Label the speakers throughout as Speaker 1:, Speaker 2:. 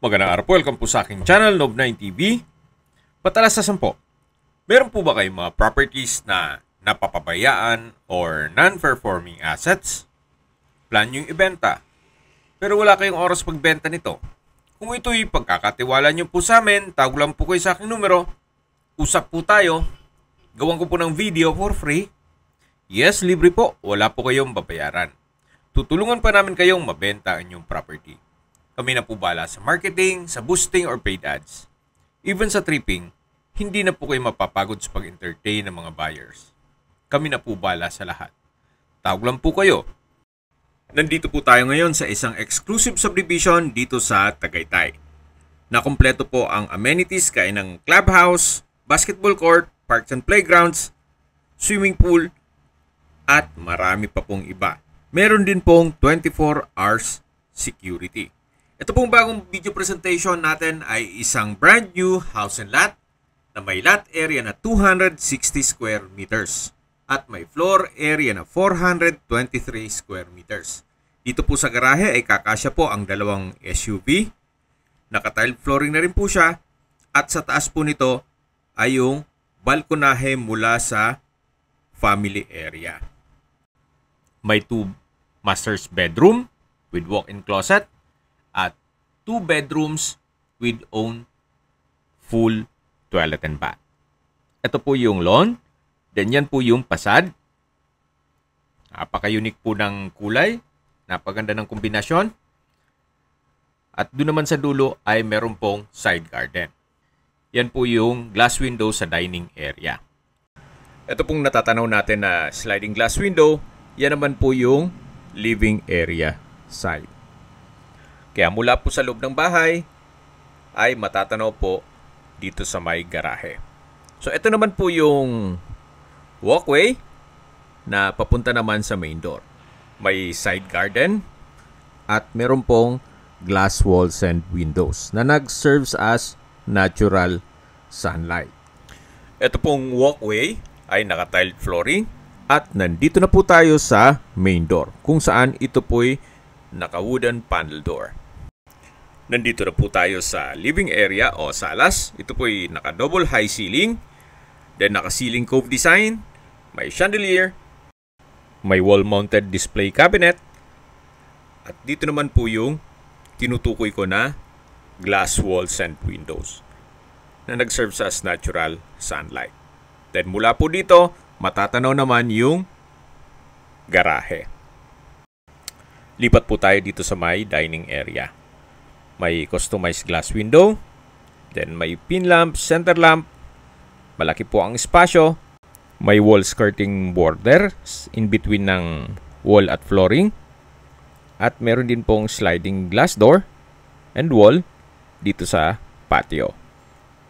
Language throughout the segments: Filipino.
Speaker 1: Magandang araw po, welcome po sa aking channel, Nob9 TV. Patalasasan po, meron po ba kayong mga properties na napapabayaan or non-performing assets? Plan nyo yung ibenta, pero wala kayong oras pagbenta nito. Kung ito'y pagkakatiwala nyo po sa amin, tawag lang po kayo sa aking numero. Usap po tayo. Gawan ko po ng video for free. Yes, libre po. Wala po kayong babayaran. Tutulungan pa namin kayong mabenta ang inyong property. Kami na po bala sa marketing, sa boosting, or paid ads. Even sa tripping, hindi na po kayo mapapagod sa pag-entertain ng mga buyers. Kami na po bala sa lahat. Tawag lang po kayo. Nandito po tayo ngayon sa isang exclusive subdivision dito sa Tagaytay. Nakumpleto po ang amenities kaya ng clubhouse, basketball court, parks and playgrounds, swimming pool, at marami pa pong iba. Meron din pong 24 hours security. Ito pong bagong video presentation natin ay isang brand new house and lot na may lot area na 260 square meters at may floor area na 423 square meters. Dito po sa garahe ay kakasya po ang dalawang SUV. Naka-tile flooring na rin po siya at sa taas po nito ay yung balkonahe mula sa family area. May 2 master's bedroom with walk-in closet at 2 bedrooms with own full toilet and bath. Ito po yung lawn. Then yan po yung fasad. Napaka-unique po ng kulay. Napaganda ng kombinasyon. At doon naman sa dulo ay meron pong side garden. Yan po yung glass window sa dining area. Ito pong natatanaw natin na sliding glass window. Yan naman po yung living area side. Kaya mula po sa loob ng bahay ay matatanaw po dito sa may garahe. So ito naman po yung walkway na papunta naman sa main door. May side garden at meron pong glass walls and windows na nag-serves as natural sunlight. Ito pong walkway ay naka-tiled flooring at nandito na po tayo sa main door kung saan ito po'y naka-wooden panel door. Nandito na po tayo sa living area o salas. Ito po'y naka-double high ceiling. Then naka-ceiling cove design. May chandelier. May wall-mounted display cabinet. At dito naman po yung tinutukoy ko na glass walls and windows na nag-serve as natural sunlight. Then mula po dito, matatanaw naman yung garahe. Lipat po tayo dito sa may dining area. May customized glass window. Then may pin lamp, center lamp. Malaki po ang espasyo. May wall skirting border in between ng wall at flooring. At meron din pong sliding glass door and wall dito sa patio.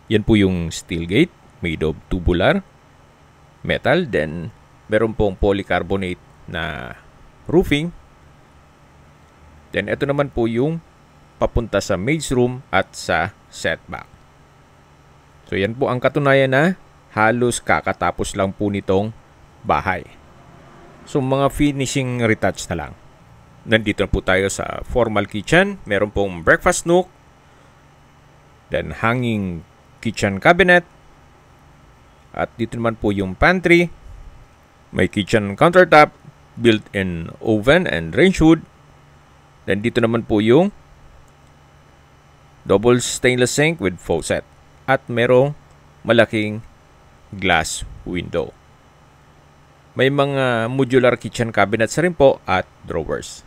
Speaker 1: Yan po yung steel gate made of tubular metal. Then meron pong polycarbonate na roofing. Then ito naman po yung papunta sa maid's room at sa setback. So yan po ang katunayan na halos kakatapos lang po nitong bahay. So mga finishing retouch na lang. Nandito na po tayo sa formal kitchen. Meron pong breakfast nook. Then hanging kitchen cabinet. At dito naman po yung pantry. May kitchen countertop, built-in oven and range hood. Then dito naman po yung double stainless sink with faucet. At merong malaking glass window. May mga modular kitchen cabinets rin po at drawers.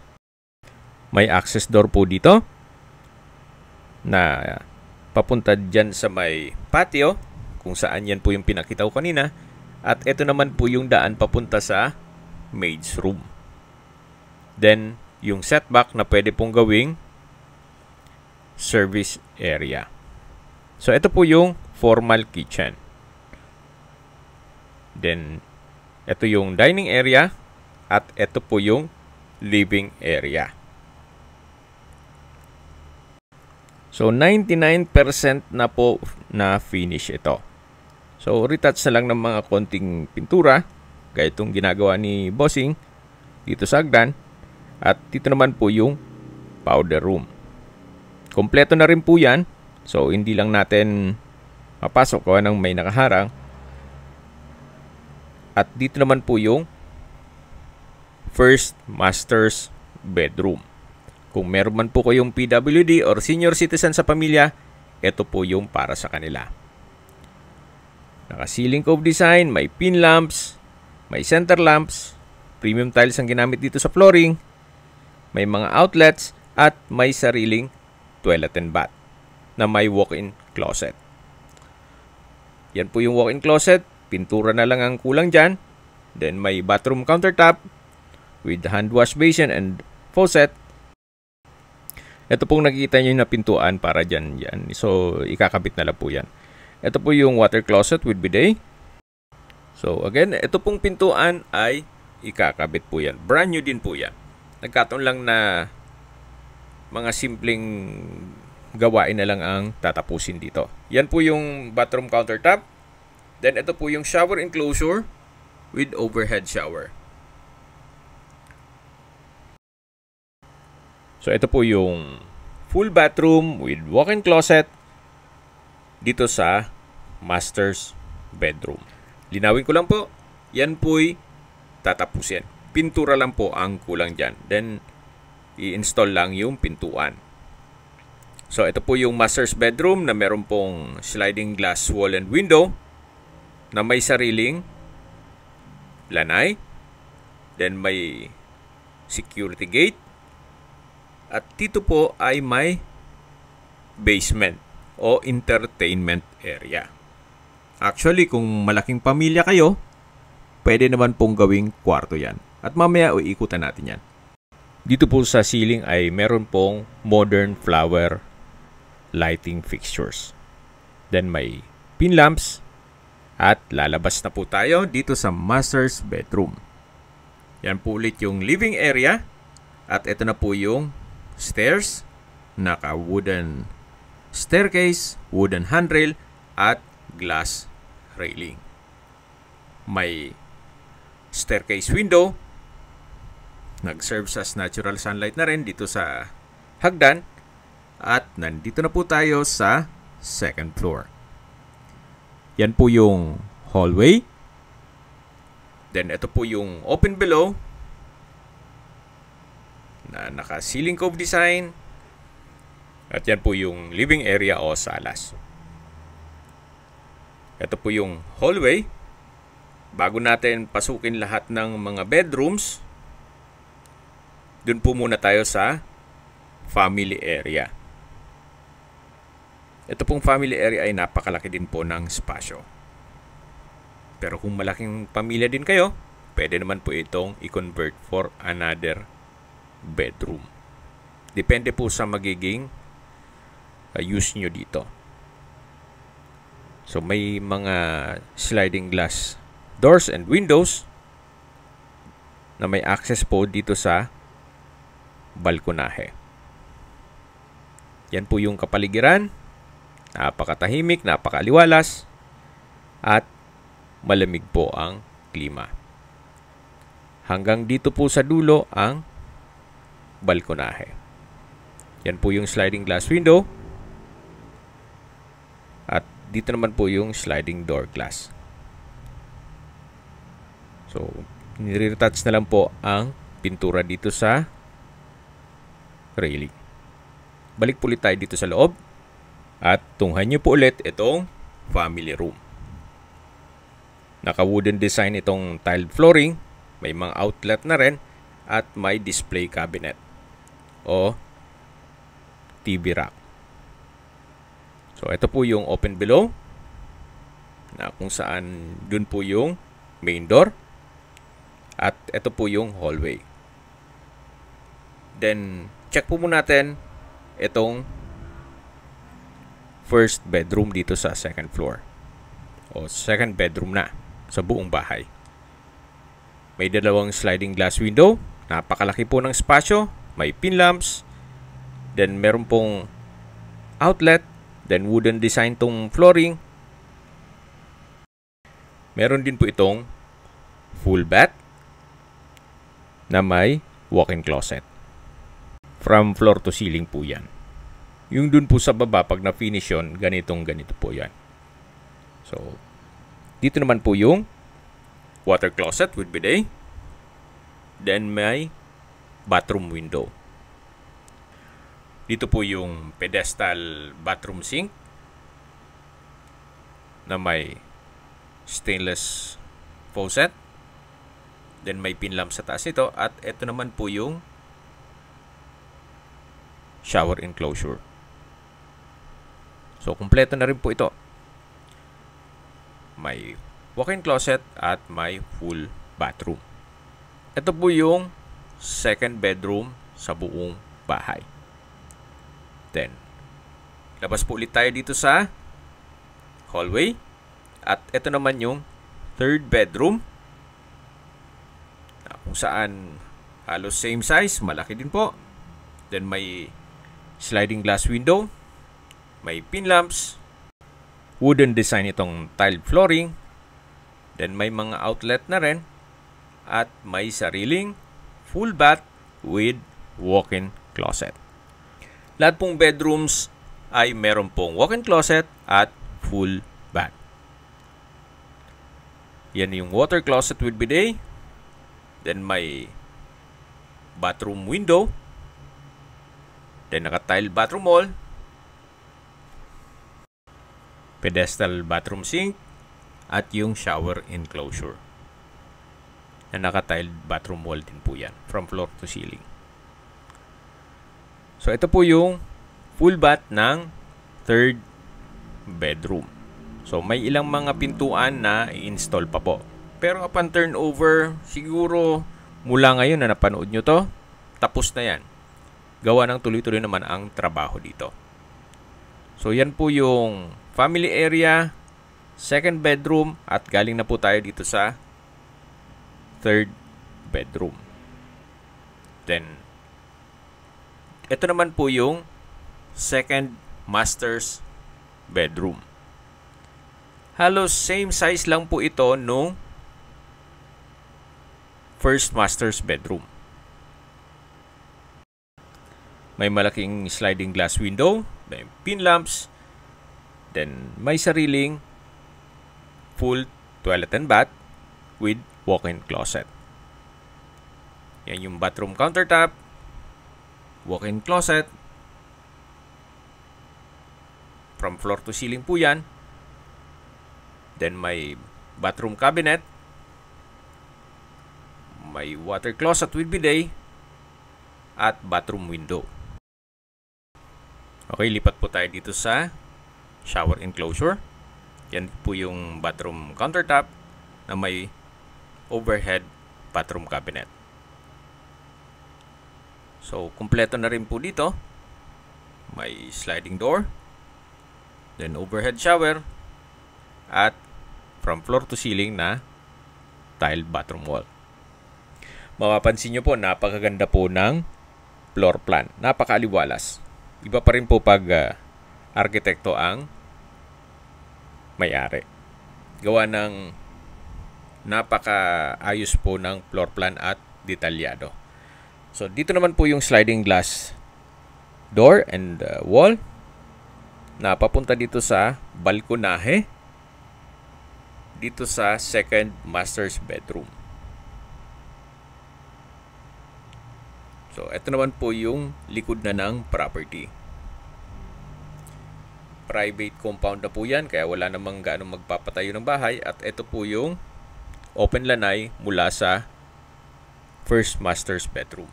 Speaker 1: May access door po dito na papunta dyan sa may patio kung saan yan po yung pinakita ko kanina. At ito naman po yung daan papunta sa maid's room. Then yung setback na pwede pong gawing service area. So ito po yung formal kitchen. Then ito yung dining area at ito po yung living area. So 99% na po na finish ito. So retouch na lang ng mga konting pintura gaya itong ginagawa ni Bossing dito sa hagdan. At dito naman po yung powder room. Kompleto na rin po yan. So, hindi lang natin mapasok kung anong may nakaharang. At dito naman po yung first master's bedroom. Kung meron man po kayong PWD or senior citizen sa pamilya, ito po yung para sa kanila. Naka-ceiling cove design, may pin lamps, may center lamps, premium tiles ang ginamit dito sa flooring, may mga outlets, at may sariling toilet and bath na may walk-in closet. Yan po yung walk-in closet. Pintura na lang ang kulang dyan. Then may bathroom countertop with hand wash basin and faucet. Ito pong nakikita nyo na pintuan para dyan. So, ikakabit na lang po yan. Ito po yung water closet with bidet. So, again, ito pong pintuan ay ikakabit po yan. Brand new din po yan. Nagkataon lang na mga simpleng gawain na lang ang tatapusin dito. Yan po yung bathroom countertop. Then, ito po yung shower enclosure with overhead shower. So, ito po yung full bathroom with walk-in closet dito sa master's bedroom. Linawin ko lang po, yan po'y tatapusin. Pintura lang po ang kulang dyan. Then, i-install lang yung pintuan. So, ito po yung master's bedroom na meron pong sliding glass wall and window na may sariling lanay. Then, may security gate. At dito po ay may basement o entertainment area. Actually, kung malaking pamilya kayo, pwede naman pong gawing kwarto yan. At mamaya, uikutan natin yan. Dito po sa ceiling ay meron pong modern flower lighting fixtures. Then may pin lamps. At lalabas na po tayo dito sa master's bedroom. Yan po ulit yung living area. At ito na po yung stairs. Naka-wooden staircase, wooden handrail, at glass railing. May staircase window. Nag-serve as natural sunlight na rin dito sa hagdan. At nandito na po tayo sa second floor. Yan po yung hallway. Then ito po yung open below na naka-ceiling cove design. At yan po yung living area o salas. Ito po yung hallway. Bago natin pasukin lahat ng mga bedrooms, dun po muna tayo sa family area. Ito pong family area ay napakalaki din po ng spasyo. Pero kung malaking pamilya din kayo, pwede naman po itong i-convert for another bedroom. Depende po sa magiging use nyo dito. So may mga sliding glass doors and windows na may access po dito sa balkonahe. Yan po yung kapaligiran. Napakatahimik, napakaliwalas, at malamig po ang klima. Hanggang dito po sa dulo ang balkonahe. Yan po yung sliding glass window. At dito naman po yung sliding door glass. So, nire-retouch na lang po ang pintura dito sa railing. Balik po ulit tayo dito sa loob. At tunghan nyo po ulit itong family room. Naka-wooden design itong tiled flooring. May mga outlet na rin. At may display cabinet o TV rack. So, ito po yung open below. Na kung saan dun po yung main door. At ito po yung hallway. Then, check po muna natin itong first bedroom dito sa second floor. O second bedroom na sa buong bahay. May dalawang sliding glass window. Napakalaki po ng spasyo. May pin lamps. Then meron pong outlet. Then wooden design tong flooring. Meron din po itong full bath na may walk-in closet. From floor to ceiling po yan. Yung dun po sa baba, pag na-finish yun, ganito po yan. So, dito naman po yung water closet with bidet. Then may bathroom window. Dito po yung pedestal bathroom sink na may stainless faucet. Then may pin lamp sa taas nito. At ito naman po yung shower enclosure. So, kumpleto na rin po ito. May walk-in closet at may full bathroom. Ito po yung second bedroom sa buong bahay. Then, labas po ulit tayo dito sa hallway. At ito naman yung third bedroom. Kung saan halos same size, malaki din po. Then may sliding glass window. May pin lamps. Wooden design itong tiled flooring. Then may mga outlet na rin. At may sariling full bath with walk-in closet. Lahat pong bedrooms ay meron pong walk-in closet at full bath. Yan yung water closet with bidet. Then may bathroom window. Then naka-tile bathroom wall. Pedestal bathroom sink. At yung shower enclosure. Na naka-tiled bathroom wall din po yan. From floor to ceiling. So ito po yung full bath ng third bedroom. So may ilang mga pintuan na i-install pa po. Pero upon turnover, siguro mula ngayon na napanood nyo to, tapos na yan. Gawa ng tuloy-tuloy naman ang trabaho dito. So yan po yung family area, second bedroom, at galing na po tayo dito sa third bedroom. Then, ito naman po yung second master's bedroom. Halos same size lang po ito nung first master's bedroom. May malaking sliding glass window, may pin lamps, then may sariling full toilet and bath with walk-in closet. Yan yung bathroom countertop, walk-in closet. From floor to ceiling po yan. Then may bathroom cabinet. May water closet with bidet. At bathroom window. Okay, lipat po tayo dito sa shower enclosure. Yan po yung bathroom countertop na may overhead bathroom cabinet. So, kumpleto na rin po dito. May sliding door. Then overhead shower. At from floor to ceiling na tiled bathroom wall. Mapapansin nyo po, napakaganda po ng floor plan. Napakaaliwalas. Iba pa rin po pag arkitekto ang may-ari. Gawa ng napakaayos po ng floor plan at detalyado. So, dito naman po yung sliding glass door and wall. Napapunta dito sa balkonahe. Dito sa second master's bedroom. So, ito naman po yung likod na ng property. Private compound na po yan, kaya wala namang gaano magpapatayo ng bahay. At ito po yung open lanay mula sa first master's bedroom.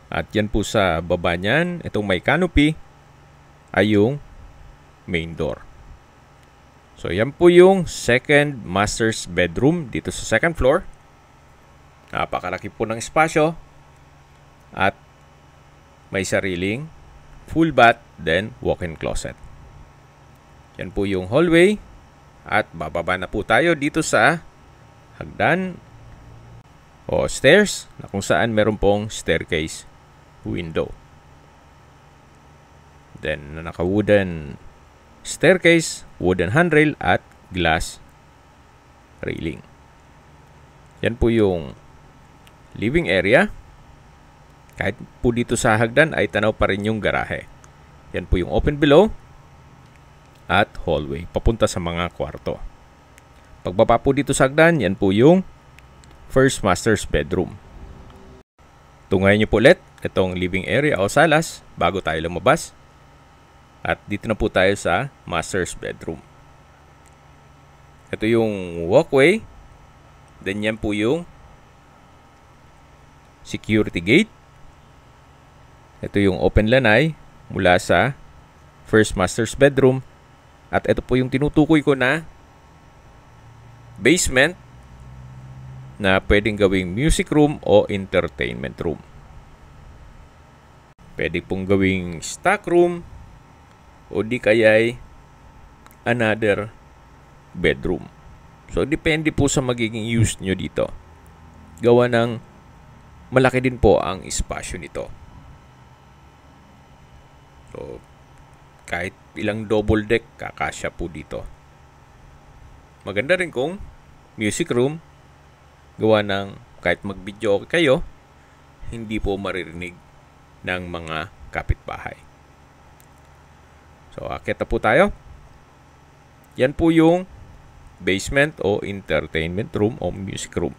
Speaker 1: At yan po sa baba niyan, itong may canopy, ay yung main door. So, yan po yung second master's bedroom dito sa second floor. Napakalaki po ng espasyo. At may sariling full bath, then walk-in closet. Yan po yung hallway. At bababa na po tayo dito sa hagdan o stairs na kung saan meron pong staircase window. Then naka-wooden staircase, wooden handrail at glass railing. Yan po yung living area. Kahit po dito sa hagdan ay tanaw pa rin yung garahe. Yan po yung open below at hallway papunta sa mga kwarto. Pagbaba po dito sa hagdan, yan po yung first master's bedroom. Tungayin niyo po ulit itong living area o salas bago tayo lumabas. At dito na po tayo sa master's bedroom. Ito yung walkway. Then yan po yung security gate. Ito yung open lanay mula sa first master's bedroom. At ito po yung tinutukoy ko na basement na pwedeng gawing music room o entertainment room. Pwede pong gawing stock room o di kaya'y another bedroom. So, depende po sa magiging use nyo dito. Gawa ng malaki din po ang espasyo nito. So, kahit ilang double deck, kakasya po dito. Maganda rin kung music room, gawa ng kahit mag-video kayo, hindi po maririnig ng mga kapitbahay. So, akit na po tayo. Yan po yung basement o entertainment room o music room.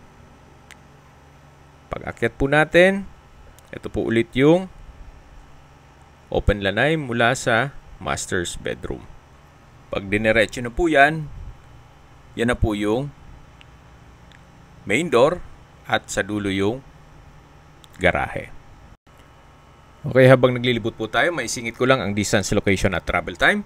Speaker 1: Pag akyat po natin, ito po ulit yung open lanay mula sa master's bedroom. Pag diniretso na po yan, yan na po yung main door at sa dulo yung garahe. Okay, habang naglilibot po tayo, maisingit ko lang ang distance, location at travel time.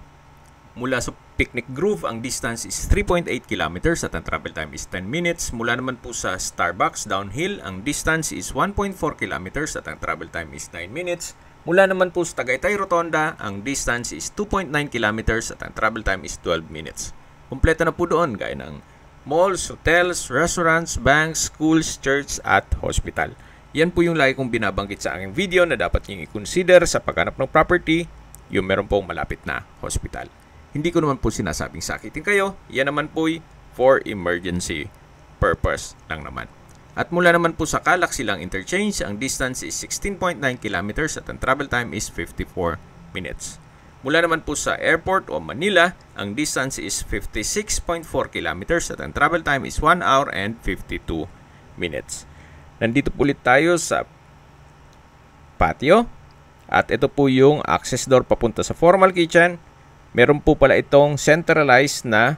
Speaker 1: Mula sa Picnic Grove, ang distance is 3.8 kilometers at ang travel time is 10 minutes. Mula naman po sa Starbucks downhill, ang distance is 1.4 kilometers at ang travel time is 9 minutes. Mula naman po sa Tagaytay Rotonda, ang distance is 2.9 kilometers at ang travel time is 12 minutes. Kompleto na po doon gaya ng malls, hotels, restaurants, banks, schools, church at hospital. Yan po yung lagi kong binabanggit sa aking video na dapat niyong i-consider sa paghanap ng property, yung meron pong malapit na hospital. Hindi ko naman po sinasabing sakitin kayo. Yan naman po for emergency purpose lang naman. At mula naman po sa Calac Silang Interchange, ang distance is 16.9 kilometers at ang travel time is 54 minutes. Mula naman po sa airport o Manila, ang distance is 56.4 kilometers at ang travel time is 1 hour and 52 minutes. Nandito po ulit tayo sa patio. At ito po yung access door papunta sa formal kitchen. Meron po pala itong centralized na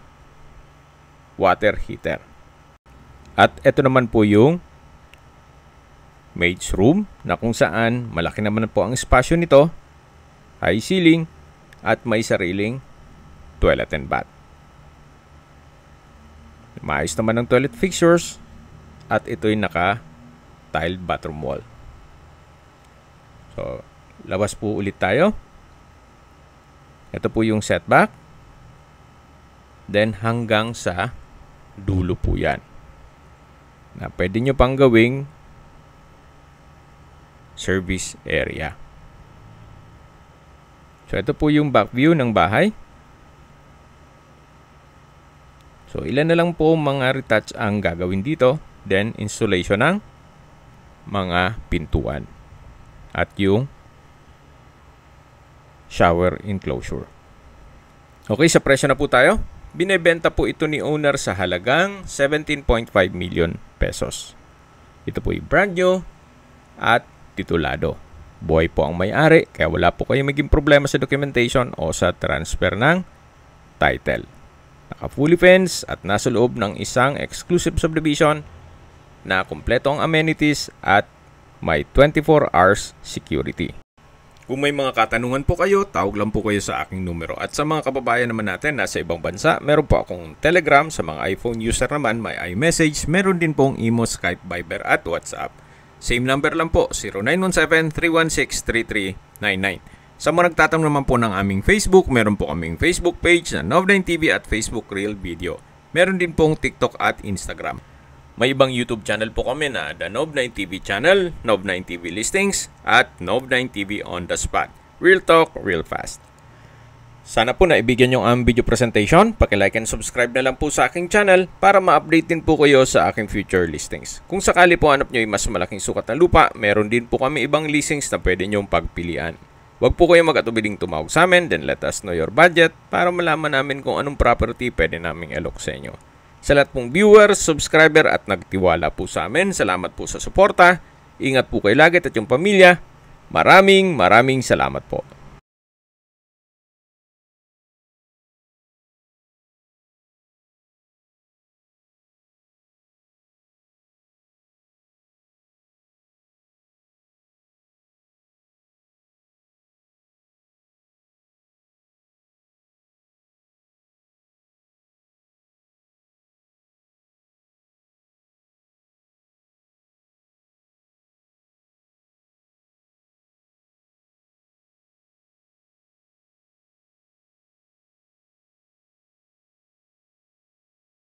Speaker 1: water heater. At ito naman po yung maid's room na kung saan malaki naman po ang espasyo nito, high ceiling at may sariling toilet and bath. Maayos naman ang toilet fixtures at ito'y naka-tiled bathroom wall. So, labas po ulit tayo. Ito po yung setback. Then hanggang sa dulo po yan. Na pwede nyo pang gawing service area. So ito po yung back view ng bahay. So ilan na lang po mga retouch ang gagawin dito. Then installation ng mga pintuan. At yung shower enclosure. Okay, sa presyo na po tayo. Binebenta po ito ni owner sa halagang 17.5 million pesos. Ito po yung brand new at titulado. Buhay po ang may-ari, kaya wala po kayong maging problema sa documentation o sa transfer ng title. Naka-fully fenced at nasa loob ng isang exclusive subdivision na kumpleto ang amenities at may 24 hours security. Kung may mga katanungan po kayo, tawag lang po kayo sa aking numero. At sa mga kababayan naman natin nasa ibang bansa, meron po akong Telegram. Sa mga iPhone user naman, may iMessage. Meron din pong Imo, Skype, Viber at WhatsApp. Same number lang po, 0917-316-3399. Sa mga nagtatanong naman po ng aming Facebook, meron po kaming Facebook page na Nov9TV at Facebook Real Video. Meron din pong TikTok at Instagram. May ibang YouTube channel po kami na The Nov9TV Channel, Nov9TV Listings, at Nov9TV On The Spot. Real talk, real fast. Sana po naibigyan nyo ang video presentation. Paki-like and subscribe na lang po sa aking channel para ma-update din po kayo sa aking future listings. Kung sakali po hanap nyo yung mas malaking sukat ng lupa, meron din po kami ibang listings na pwede nyong pagpilian. Huwag po kayong mag-atubiling tumawag sa amin, then let us know your budget para malaman namin kung anong property pwede naming alok sa inyo. Sa lahat pong viewers, subscriber at nagtiwala po sa amin, salamat po sa suporta. Ingat po kayo lagi at yung pamilya. Maraming salamat po.